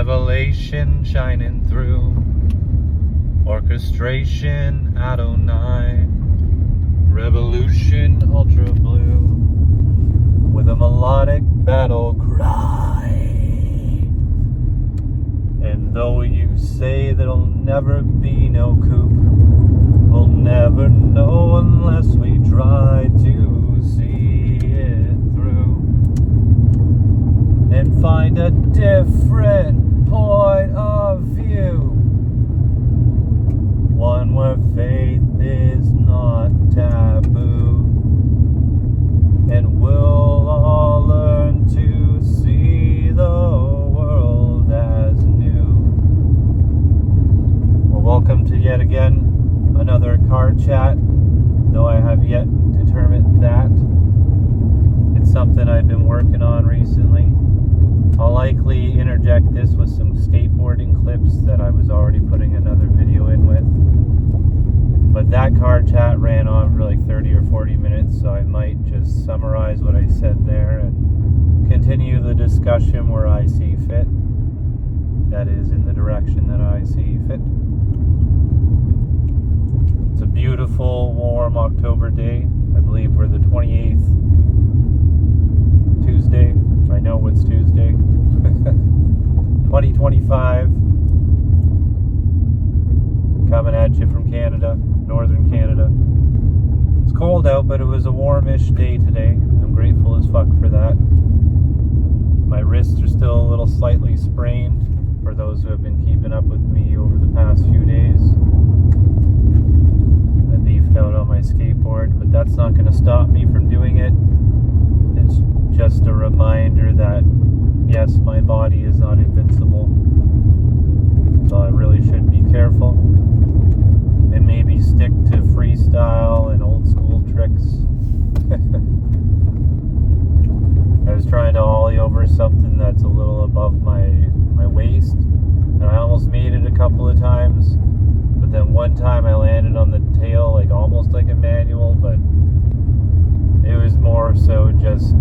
Revelation shining through. Orchestration Adonai. Revolution ultra blue. With a melodic battle cry. And though you say there'll never be no coup, we'll never know unless we try to see it through and find a different point of view, one where faith is not taboo, and we'll all learn to see the world as new. Well, welcome to yet again another car chat, though I have yet determined that. It's something I've been working on recently. I'll likely interject this with some skateboarding clips that I was already putting another video in with. But that car chat ran on for like 30 or 40 minutes, so I might just summarize what I said there and continue the discussion where I see fit. That is, in the direction that I see fit. It's a beautiful, warm October day. I believe we're the 28th. Tuesday. I know it's Tuesday. 2025. Coming at you from Canada, northern Canada. It's cold out, but it was a warmish day today. I'm grateful as fuck for that. My wrists are still a little slightly sprained, for those who have been keeping up with me over the past few days. I beefed out on my skateboard, but that's not going to stop me from doing it. It's just a reminder that, yes, my body is not invincible. So I really should be careful. And maybe stick to freestyle and old school tricks. I was trying to ollie over something that's a little above my waist, and I almost made it a couple of times, but then one time I landed on the tail like almost like a manual, but it was more so just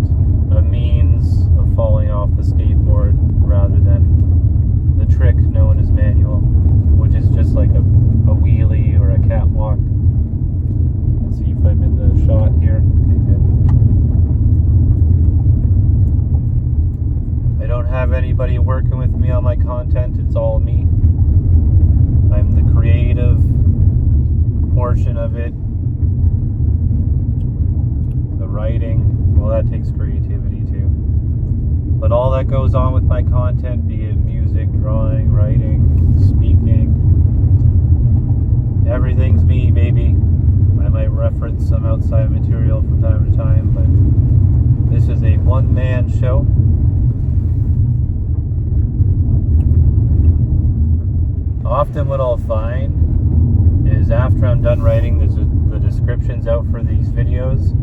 a means of falling off the skateboard rather than the trick known as manual, which is just like a wheelie or a catwalk. Let's see if I'm in the shot here. Okay, good. I don't have anybody working with me on my content. It's all me. I'm the creative portion of it. The writing, well, that takes creativity too. But all that goes on with my content, be it music, drawing, writing, speaking, everything's me, baby. I might reference some outside material from time to time, but this is a one-man show. Often what I'll find is after I'm done writing the descriptions out for these videos,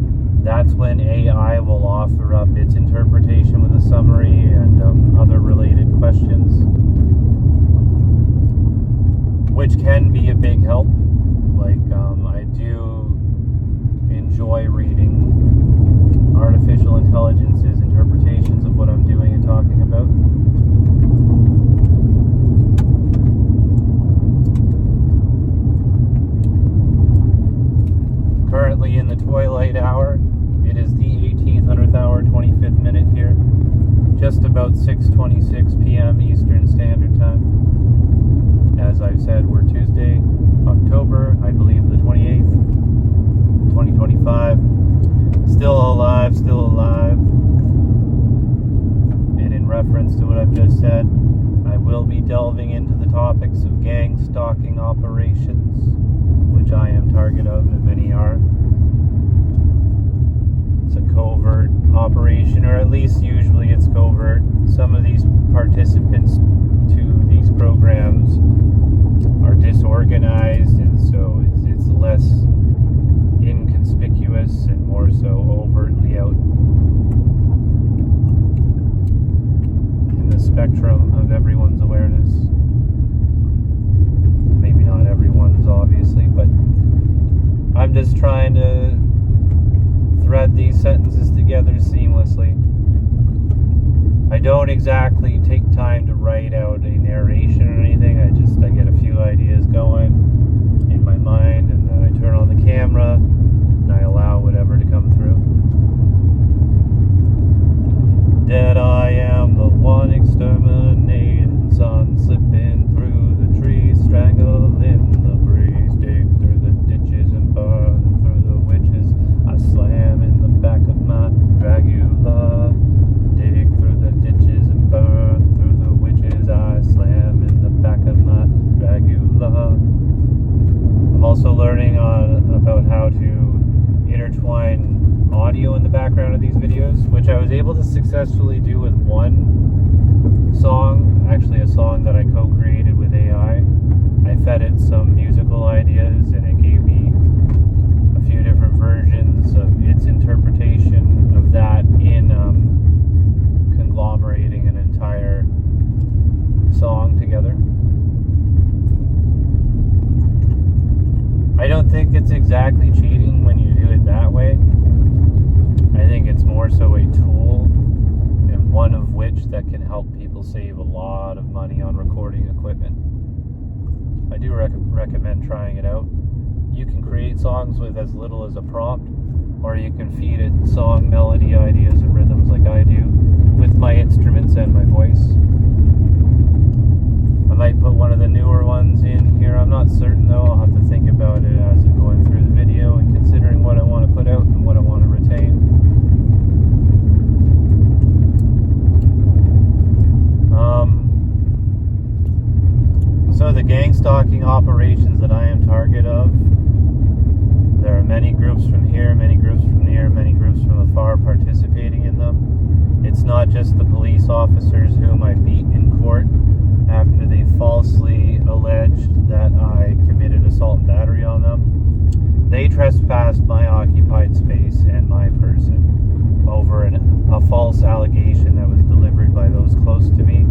that's when AI will offer up its interpretation with a summary and other related questions, which can be a big help. Like, I do enjoy reading artificial intelligence's interpretations of what I'm doing and talking about. Currently in the twilight hour. It is the 1800th hour, 25th minute here. Just about 6:26 p.m. Eastern Standard Time. As I've said, we're Tuesday, October, I believe the 28th, 2025. Still alive, still alive. And in reference to what I've just said, I will be delving into the topics of gang-stalking operations, which I am target of, and many are. It's a covert operation, or at least usually it's covert. Some of these participants to these programs are disorganized, and so it's less inconspicuous and more so overtly out in the spectrum of everyone's awareness. Maybe not everyone's, obviously, but I'm just trying to thread these sentences together seamlessly. I don't exactly take time to write out a was able to successfully do with one song, actually a song that I co-created with AI. I fed it some musical ideas and it gave me a few different versions of its interpretation of that in conglomerating an entire song together. I don't think it's exactly cheating when you do it that way. I think it's more so a tool, and one of which that can help people save a lot of money on recording equipment. I do recommend trying it out. You can create songs with as little as a prompt, or you can feed it song melody ideas and rhythms like I do with my instruments and my voice. I might put one of the newer ones in here. I'm not certain though. I'll have to think about it as I'm going through the video and considering what I want to put out and what I want to retain. So the gang stalking operations that I am target of, there are many groups from here, many groups from near, many groups from afar participating in them. It's not just the police officers whom I beat in court after they falsely alleged that I committed assault and battery on them. They trespassed my occupied space and my person over a false allegation that was delivered by those close to me.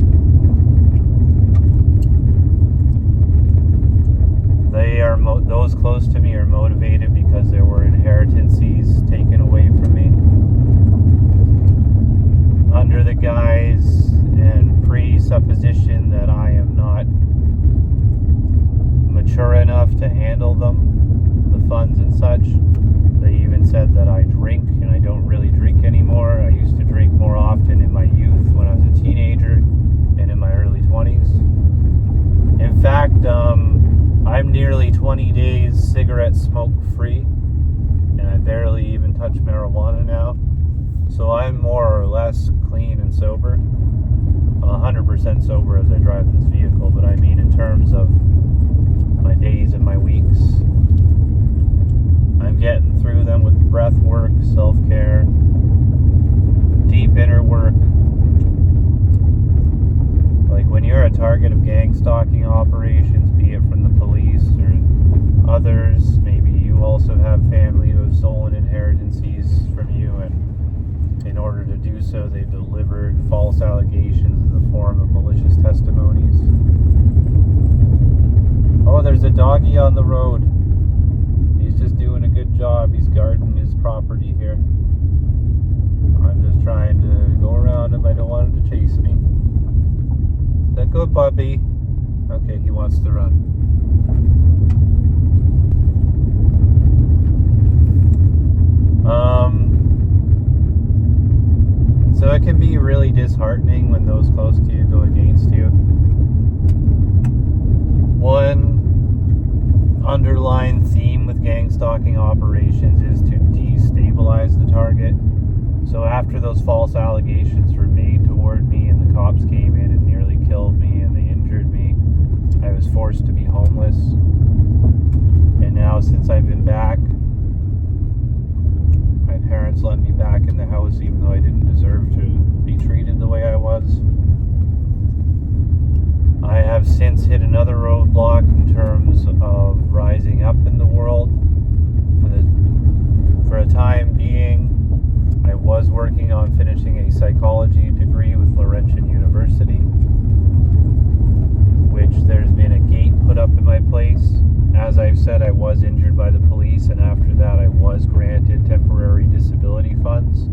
Those close to me are motivated because there were inheritances taken away from me under the guise and presupposition that I am not mature enough to handle them, the funds and such. They even said that I drink, and I don't really drink anymore. I used to drink more often in my youth when I was a teenager and in my early 20s. In fact, I'm nearly 20 days cigarette smoke free, and I barely even touch marijuana now. So I'm more or less clean and sober. I'm 100% sober as I drive this vehicle, but I mean in terms of my days and my weeks. I'm getting through them with breath work, self-care, deep inner work. Like when you're a target of gang stalking operations, be it from the police or others, maybe you also have family who have stolen inheritances from you, and in order to do so, they've delivered false allegations in the form of malicious testimonies. Oh, there's a doggy on the road. He's just doing a good job. He's guarding his property here. I'm just trying to go around him. I don't want him to chase me. Is that good, puppy? Okay, he wants to run. So it can be really disheartening when those close to you go against you. One underlying theme with gang stalking operations is to destabilize the target. So after those false allegations were made toward me and the cops came in and nearly killed me and they injured me, I was forced to be homeless. And now since I've been back, my parents let me back in the house even though I didn't deserve to be treated the way I was. I have since hit another roadblock in terms of rising up in the world. For a time being, I was working on finishing a psychology degree with Laurentian University, which there's been a gate put up in my place. As I've said, I was injured by the police, and after that I was granted temporary disability funds.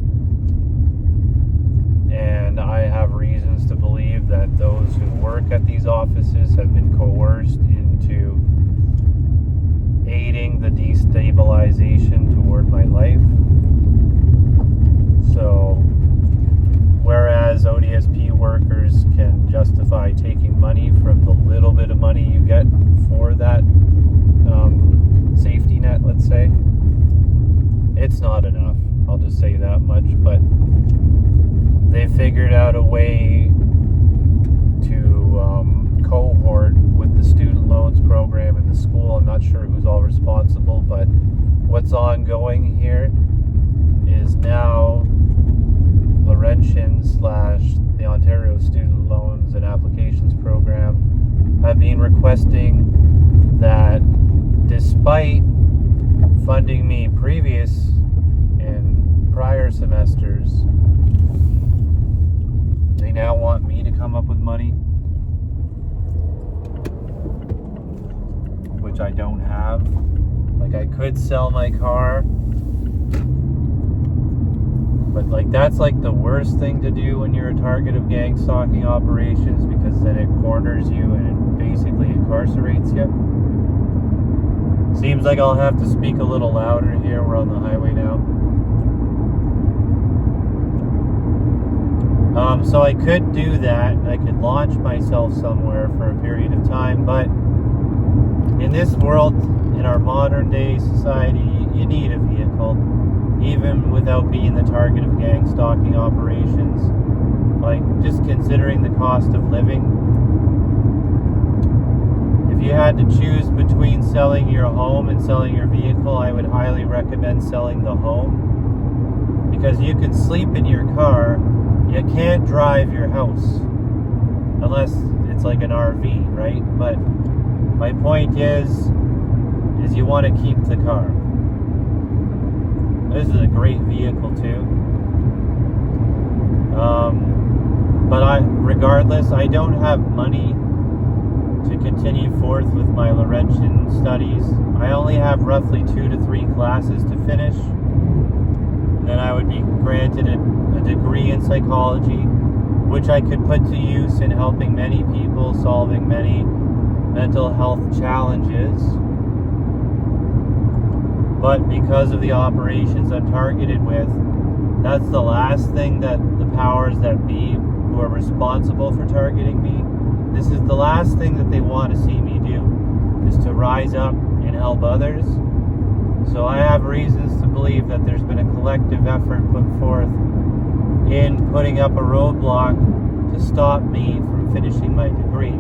And I have reasons to believe that those who work at these offices have been coerced into aiding the destabilization toward my life. So, whereas ODSP workers can justify taking money from the little bit of money you get for that safety net, let's say, it's not enough. I'll just say that much, but they figured out a way to cohort with the student loans program in the school. I'm not sure who's all responsible, but what's ongoing here is now requesting that despite funding me previous and prior semesters, they now want me to come up with money, which I don't have. Like, I could sell my car, but like, that's like the worst thing to do when you're a target of gang stalking operations, because then it corners you and it basically incarcerates you. Seems like I'll have to speak a little louder here. We're on the highway now. So I could do that. I could launch myself somewhere for a period of time, but in this world, in our modern day society, you need a vehicle, even without being the target of gang stalking operations. Like, just considering the cost of living, if you had to choose between selling your home and selling your vehicle, I would highly recommend selling the home, because you can sleep in your car. You can't drive your house unless it's like an RV, right? But my point is you want to keep the car. This is a great vehicle too. But regardless, I don't have money to continue forth with my Laurentian studies. I only have roughly 2 to 3 classes to finish. Then I would be granted a degree in psychology, which I could put to use in helping many people, solving many mental health challenges. But because of the operations I'm targeted with, that's the last thing that the powers that be, who are responsible for targeting me, this is the last thing that they want to see me do, is to rise up and help others. So I have reasons to believe that there's been a collective effort put forth in putting up a roadblock to stop me from finishing my degree.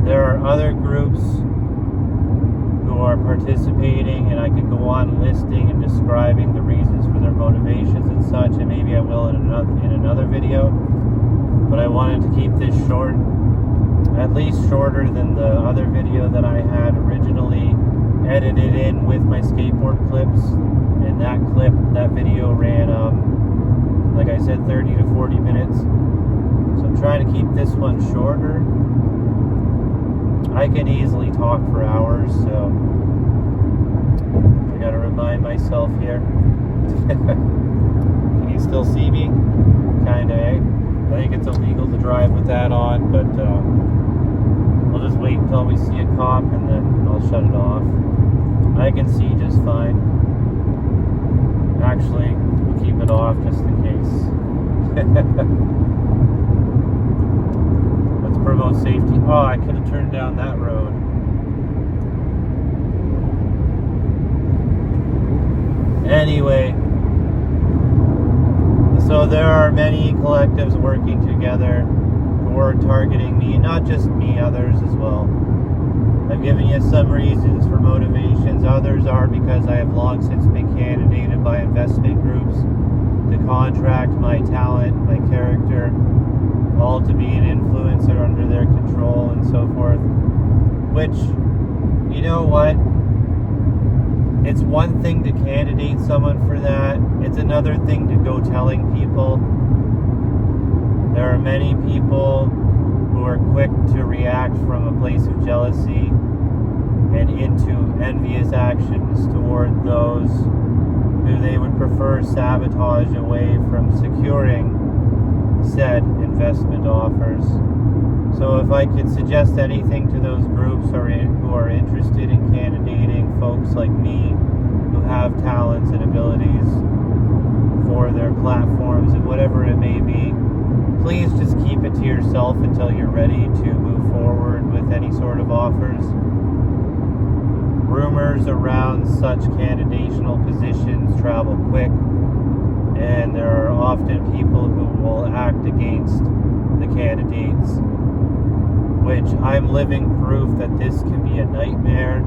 There are other groups who are participating, and I could go on listing and describing the reasons for their motivations and such, and maybe I will in another video. But I wanted to keep this short, at least shorter than the other video that I had originally edited in with my skateboard clips. And that video ran, like I said, 30 to 40 minutes. So I'm trying to keep this one shorter. I can easily talk for hours, so I gotta remind myself here. Can you still see me? Kinda, eh? I think it's illegal to drive with that on, but we'll just wait until we see a cop and then I'll shut it off. I can see just fine. Actually, we'll keep it off just in case. Let's promote safety. Oh, I could have turned down that road. Anyway, so there are many collectives working together who are targeting me, not just me, others as well. I've given you some reasons for motivations. Others are because I have long since been candidated by investment groups to contract my talent, my character, all to be an influencer under their control and so forth. Which, you know what? It's one thing to candidate someone for that. It's another thing to go telling people. There are many people who are quick to react from a place of jealousy and into envious actions toward those who they would prefer sabotage away from securing said investment offers. So if I could suggest anything to those groups who are interested in candidating folks like me who have talents and abilities for their platforms and whatever it may be, please just keep it to yourself until you're ready to move forward with any sort of offers. Rumors around such candidational positions travel quick, and there are often people who will act against the candidates, which I'm living proof that this can be a nightmare,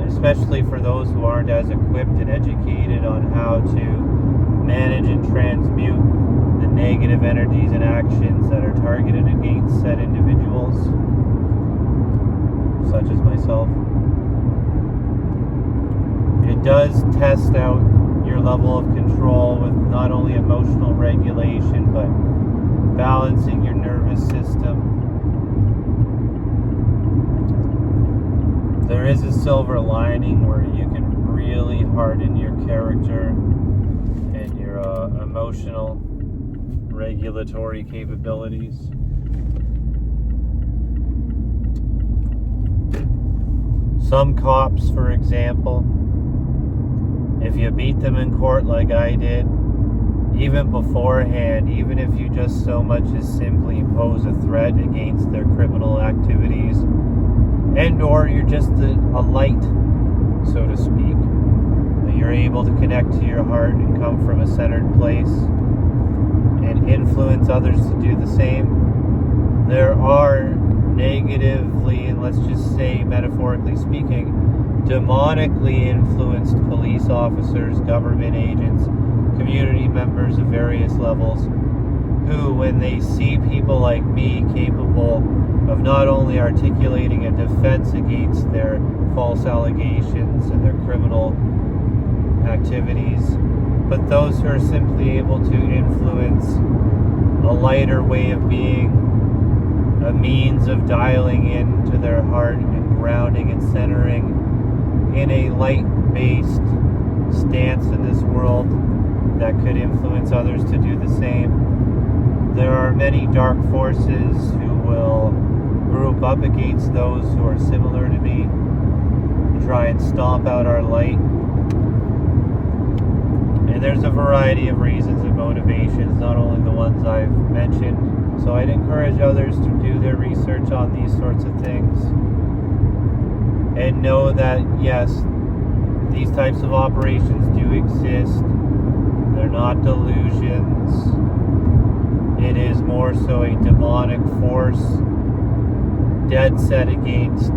especially for those who aren't as equipped and educated on how to manage and transmute the negative energies and actions that are targeted against said individuals. such as myself. It does test out your level of control with not only emotional regulation, but balancing your nervous system. There is a silver lining where you can really harden your character and your emotional regulatory capabilities. Some cops, for example, if you beat them in court like I did, even beforehand, even if you just so much as simply pose a threat against their criminal activities, and or you're just a light, so to speak, you're able to connect to your heart and come from a centered place and influence others to do the same. There are negatively, and let's just say metaphorically speaking, demonically influenced police officers, government agents, community members of various levels, who, when they see people like me capable of not only articulating a defense against their false allegations and their criminal activities, but those who are simply able to influence a lighter way of being, a means of dialing into their heart and grounding and centering in a light-based stance in this world that could influence others to do the same. There are many dark forces who will group up against those who are similar to me, try and stomp out our light. And there's a variety of reasons and motivations, not only the ones I've mentioned. So I'd encourage others to do their research on these sorts of things and know that, yes, these types of operations do exist. They're not delusions. It is more so a demonic force dead set against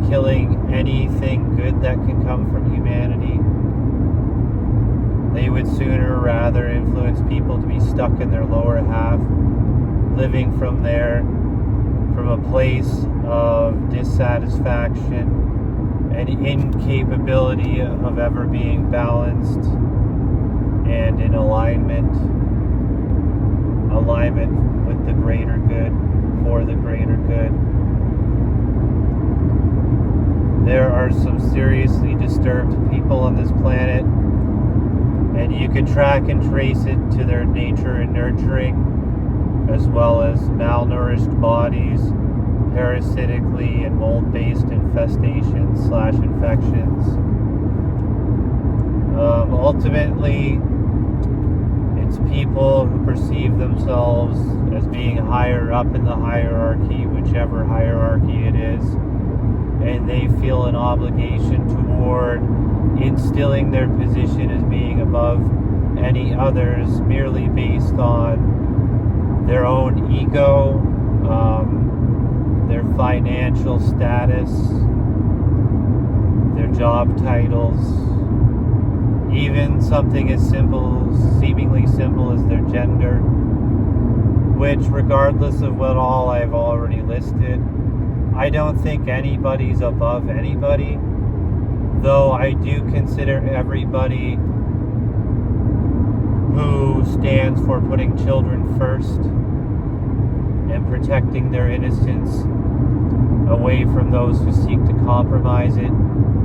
killing anything good that can come from humanity. They would sooner rather influence people to be stuck in their lower half, living from a place of dissatisfaction and incapability of ever being balanced and in alignment with the greater good, for the greater good. There are some seriously disturbed people on this planet, and you can track and trace it to their nature and nurturing, as well as malnourished bodies, parasitically and mold-based infestations / infections. Ultimately, it's people who perceive themselves as being higher up in the hierarchy, whichever hierarchy it is, and they feel an obligation toward instilling their position as being above any others, merely based on their own ego, their financial status, their job titles, even something as seemingly simple as their gender, which, regardless of what all I've already listed, I don't think anybody's above anybody, though I do consider everybody who stands for putting children first and protecting their innocence away from those who seek to compromise it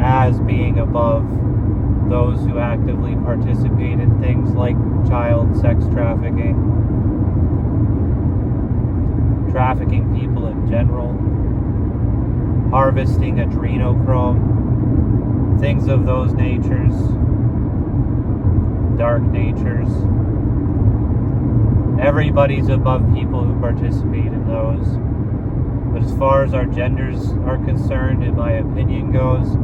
as being above those who actively participate in things like child sex trafficking, trafficking people in general, harvesting adrenochrome, things of those natures, dark natures. Everybody's above people who participate in those. But as far as our genders are concerned, in my opinion goes,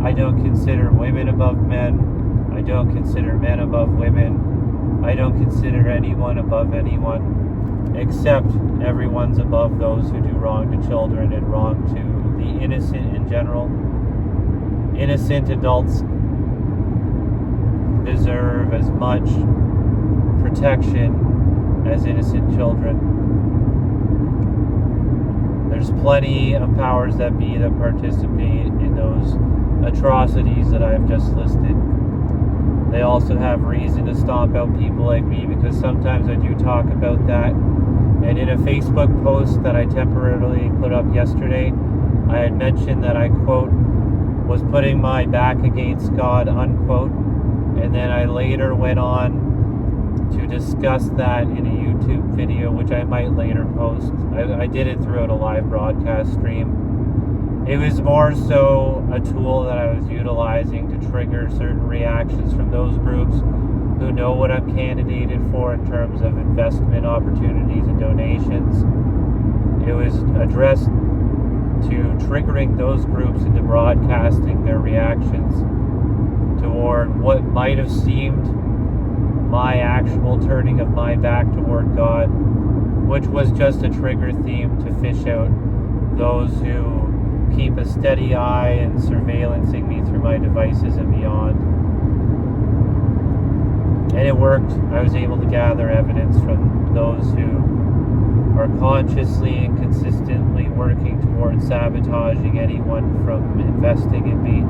I don't consider women above men. I don't consider men above women. I don't consider anyone above anyone, except everyone's above those who do wrong to children and wrong to the innocent in general. Innocent adults deserve as much protection as innocent children. There's plenty of powers that be that participate in those atrocities that I've just listed. They also have reason to stomp out people like me, because sometimes I do talk about that. And in a Facebook post that I temporarily put up yesterday, I had mentioned that I, quote, was putting my back against God, unquote. And then I later went on to discuss that in a YouTube video, which I might later post. I did it throughout a live broadcast stream. It was more so a tool that I was utilizing to trigger certain reactions from those groups who know what I'm candidated for in terms of investment opportunities and donations. It was addressed to triggering those groups into broadcasting their reactions toward what might have seemed my actual turning of my back toward God, which was just a trigger theme to fish out those who keep a steady eye and surveillancing me through my devices and beyond. And it worked. I was able to gather evidence from those who are consciously and consistently working towards sabotaging anyone from investing in me.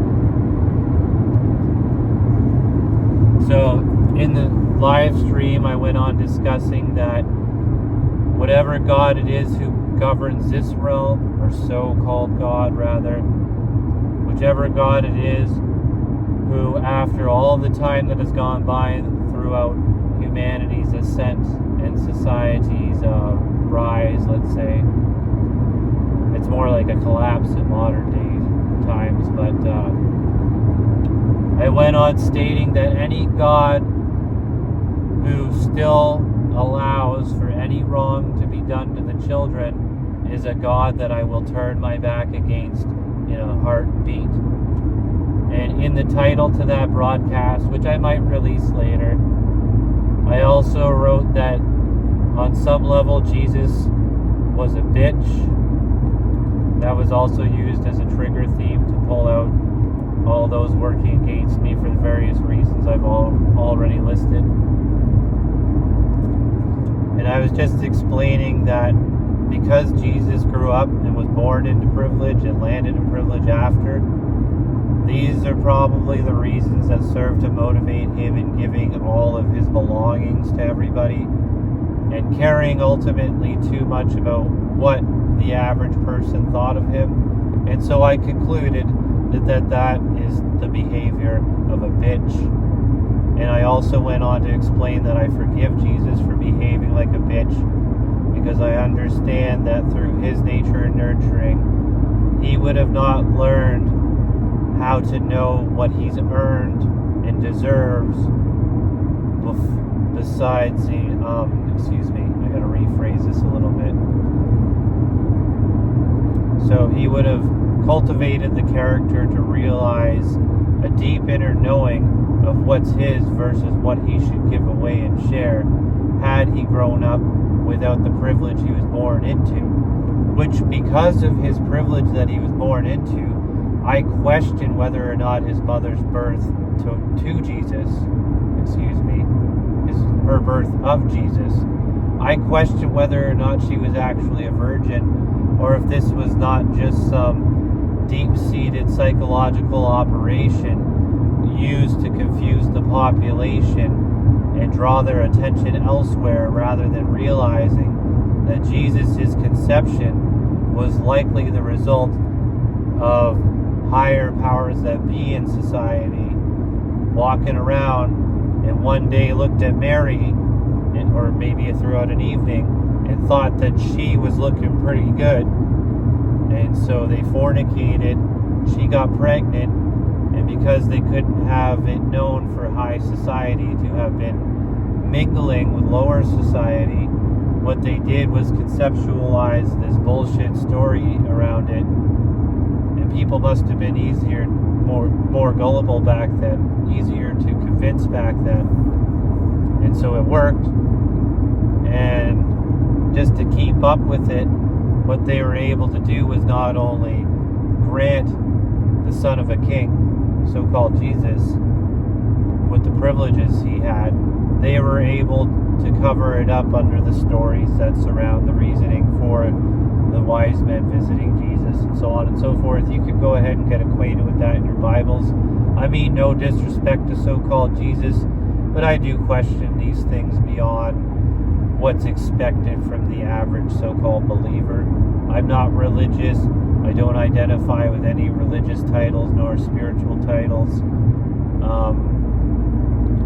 So in the live stream, I went on discussing that whatever God it is who governs this realm, or so-called God rather, whichever God it is who, after all the time that has gone by throughout humanity's ascent and society's rise, let's say, it's more like a collapse in modern day times, but I went on stating that any God who still allows for any wrong to be done to the children is a God that I will turn my back against in a heartbeat. And in the title to that broadcast, which I might release later, I also wrote that on some level Jesus was a bitch. That was also used as a trigger theme to pull out all those working against me for the various reasons I've already listed. And I was just explaining that because Jesus grew up and was born into privilege and landed in privilege after, these are probably the reasons that serve to motivate him in giving all of his belongings to everybody and caring ultimately too much about what the average person thought of him. And so I concluded that is the behavior of a bitch. And I also went on to explain that I forgive Jesus for behaving like a bitch, because I understand that through his nature and nurturing, he would have not learned how to know what he's earned and deserves besides the, excuse me, I gotta rephrase this a little bit. So he would have cultivated the character to realize a deep inner knowing of what's his versus what he should give away and share, had he grown up without the privilege he was born into. Which, because of his privilege that he was born into, I question whether or not his mother's birth to Jesus, her birth of Jesus, I question whether or not she was actually a virgin, or if this was not just some deep-seated psychological operation used to confuse the population and draw their attention elsewhere, rather than realizing that Jesus' conception was likely the result of higher powers that be in society walking around and one day looked at Mary, or maybe throughout an evening, and thought that she was looking pretty good, and so they fornicated, she got pregnant, and because they couldn't have it known for high society to have been mingling with lower society, what they did was conceptualize this bullshit story around it. And people must have been more gullible back then, easier to convince back then. And so it worked. And just to keep up with it, what they were able to do was not only grant the son of a king, so-called Jesus, with the privileges he had, they were able to cover it up under the stories that surround the reasoning for the wise men visiting Jesus and so on and so forth. You can go ahead and get acquainted with that in your Bibles. I mean, no disrespect to so-called Jesus, but I do question these things beyond what's expected from the average so-called believer. I'm not religious. I don't identify with any religious titles nor spiritual titles.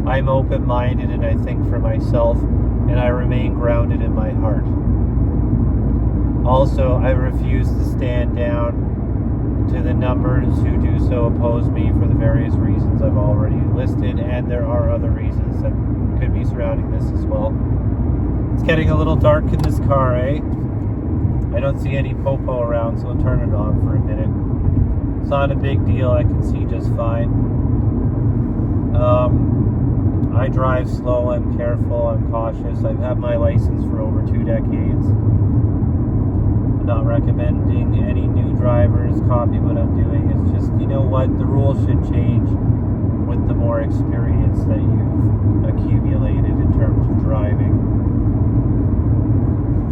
I'm open-minded and I think for myself, and I remain grounded in my heart. Also, I refuse to stand down to the numbers who do so oppose me for the various reasons I've already listed, and there are other reasons that could be surrounding this as well. It's getting a little dark in this car, eh? I don't see any popo around, so I'll turn it on for a minute. It's not a big deal, I can see just fine. I drive slow, I'm careful, I'm cautious. I've had my license for over 2 decades. I'm not recommending any new drivers copy what I'm doing. It's just, you know what, the rules should change with the more experience that you've accumulated in terms of driving.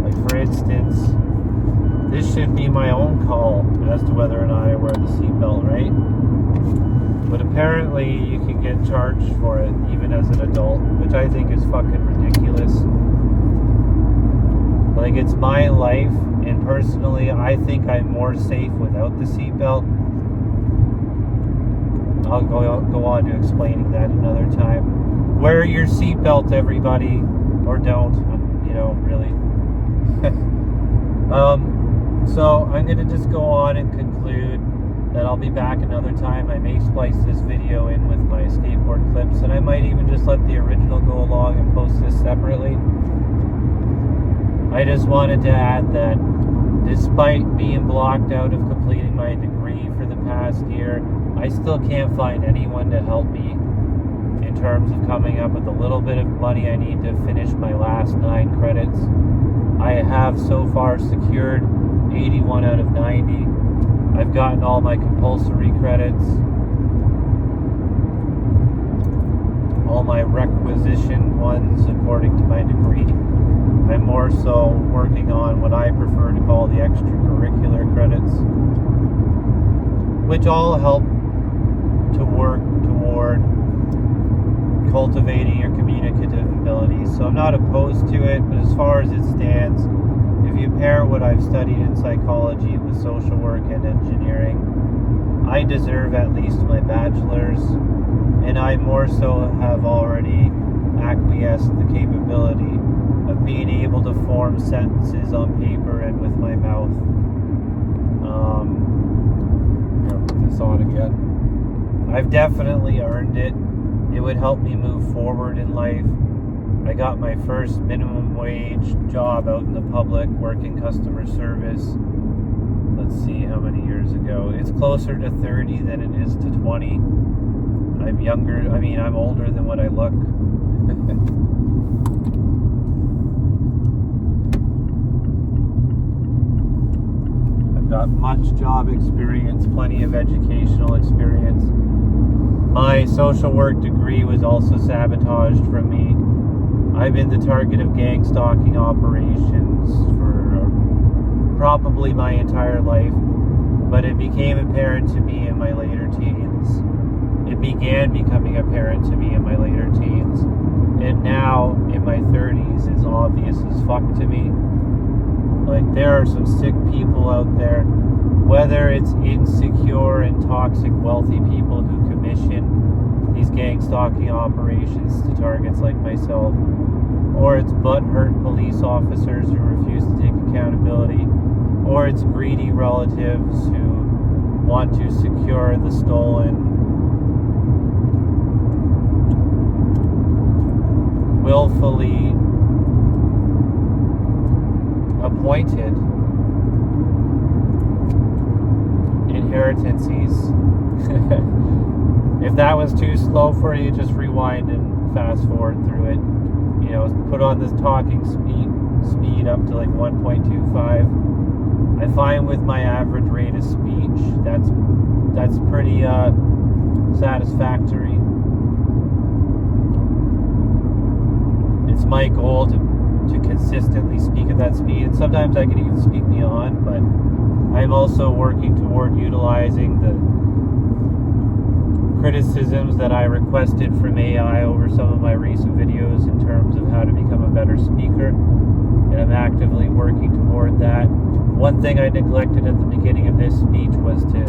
Like for instance, this should be my own call as to whether or not I wear the seatbelt, right? But apparently you can get charged for it even as an adult, which I think is fucking ridiculous. Like, it's my life, and personally I think I'm more safe without the seatbelt. I'll go on to explaining that another time. Wear your seatbelt, everybody, or don't, you know, really. So I'm going to just go on and conclude that I'll be back another time. I may splice this video in with my skateboard clips, and I might even just let the original go along and post this separately. I just wanted to add that despite being blocked out of completing my degree for the past year, I still can't find anyone to help me in terms of coming up with a little bit of money I need to finish my last 9 credits. I have so far secured 81 out of 90. I've gotten all my compulsory credits, all my requisition ones according to my degree. I'm more so working on what I prefer to call the extracurricular credits, which all help to work toward cultivating your communicative abilities. So I'm not opposed to it, but as far as it stands, if you pair what I've studied in psychology with social work and engineering, I deserve at least my bachelor's, and I more so have already acquiesced the capability of being able to form sentences on paper and with my mouth. I'll put this on again. I've definitely earned it. It would help me move forward in life. I got my first minimum wage job out in the public working customer service. Let's see how many years ago. It's closer to 30 than it is to 20. I'm older than what I look. I've got much job experience, plenty of educational experience. My social work degree was also sabotaged from me. I've been the target of gangstalking operations for probably my entire life, but it became apparent to me in my later teens. It began becoming apparent to me in my later teens, and now in my 30s is obvious as fuck to me. Like, there are some sick people out there, whether it's insecure and toxic wealthy people who commission these gang-stalking operations to targets like myself, or it's butt-hurt police officers who refuse to take accountability, or it's greedy relatives who want to secure the stolen, willfully appointed inheritances. If that was too slow for you, just rewind and fast forward through it. You know, put on this talking speed up to like 1.25. I find with my average rate of speech, that's pretty satisfactory. It's my goal to consistently speak at that speed, and sometimes I can even speak beyond early on, but I'm also working toward utilizing the criticisms that I requested from AI over some of my recent videos in terms of how to become a better speaker, and I'm actively working toward that. One thing I neglected at the beginning of this speech was to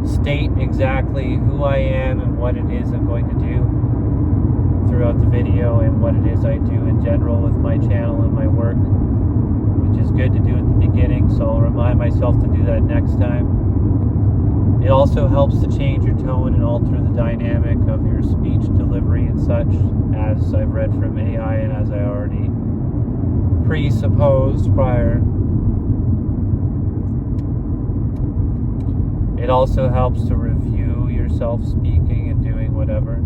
state exactly who I am and what it is I'm going to do throughout the video, and what it is I do in general with my channel and my work, which is good to do at the beginning, so I'll remind myself to do that next time. It also helps to change your tone and alter the dynamic of your speech delivery and such, as I've read from AI and as I already presupposed prior. It also helps to review yourself speaking and doing whatever.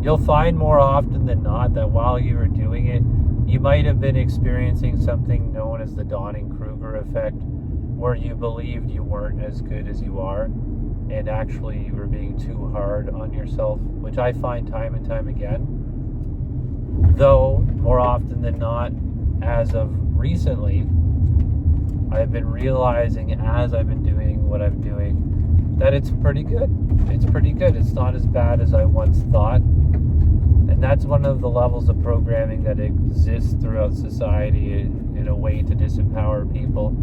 You'll find more often than not that while you were doing it, you might have been experiencing something known as the Dunning-Kruger effect, where you believed you weren't as good as you are, and actually you were being too hard on yourself, which I find time and time again. Though, more often than not, as of recently, I've been realizing as I've been doing what I'm doing, that it's pretty good. It's pretty good. It's not as bad as I once thought. And that's one of the levels of programming that exists throughout society in a way to disempower people.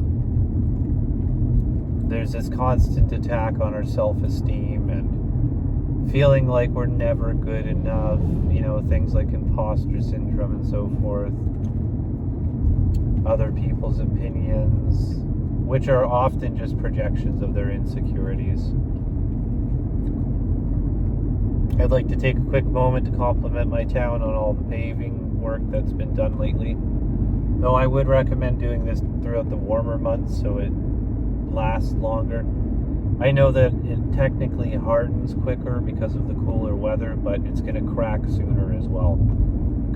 There's this constant attack on our self-esteem and feeling like we're never good enough, things like imposter syndrome and so forth. Other people's opinions, which are often just projections of their insecurities. I'd like to take a quick moment to compliment my town on all the paving work that's been done lately. Though I would recommend doing this throughout the warmer months so it lasts longer. I know that it technically hardens quicker because of the cooler weather, but it's going to crack sooner as well,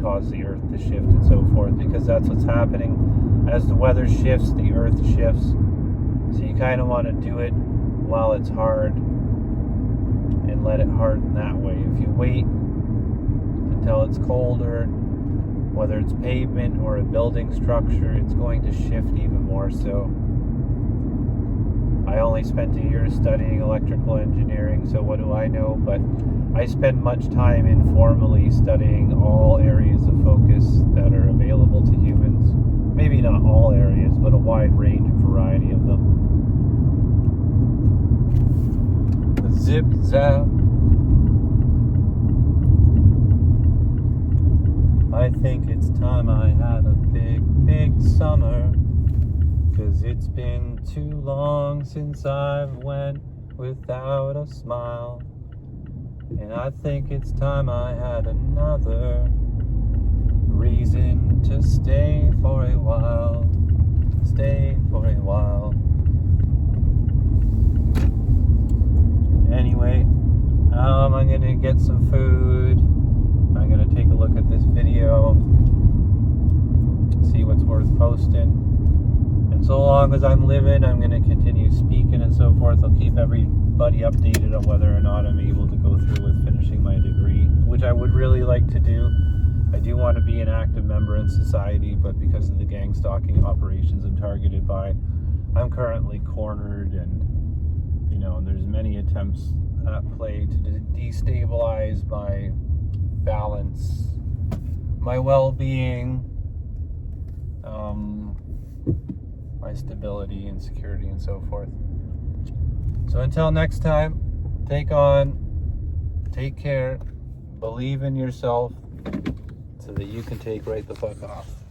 cause the earth to shift and so forth, because that's what's happening. As the weather shifts, the earth shifts. So you kind of want to do it while it's hard and let it harden that way. If you wait until it's colder, whether it's pavement or a building structure, it's going to shift even more so. I only spent a year studying electrical engineering, so what do I know? But I spend much time informally studying all areas of focus that are available to humans. Maybe not all areas, but a wide range and variety of them. Zip zap. I think it's time I had a big, big summer, 'cause it's been too long since I've went without a smile. And I think it's time I had another reason to stay for a while. Stay for a while. Anyway, I'm gonna get some food. I'm gonna take a look at this video, see what's worth posting. And so long as I'm living, I'm gonna continue speaking and so forth. I'll keep everybody updated on whether or not I'm able to go through with finishing my degree, which I would really like to do. I do want to be an active member in society, but because of the gangstalking operations I'm targeted by, I'm currently cornered, and there's many attempts at play to destabilize my balance, my well-being, my stability and security and so forth. So until next time, take care, believe in yourself so that you can take right the fuck off.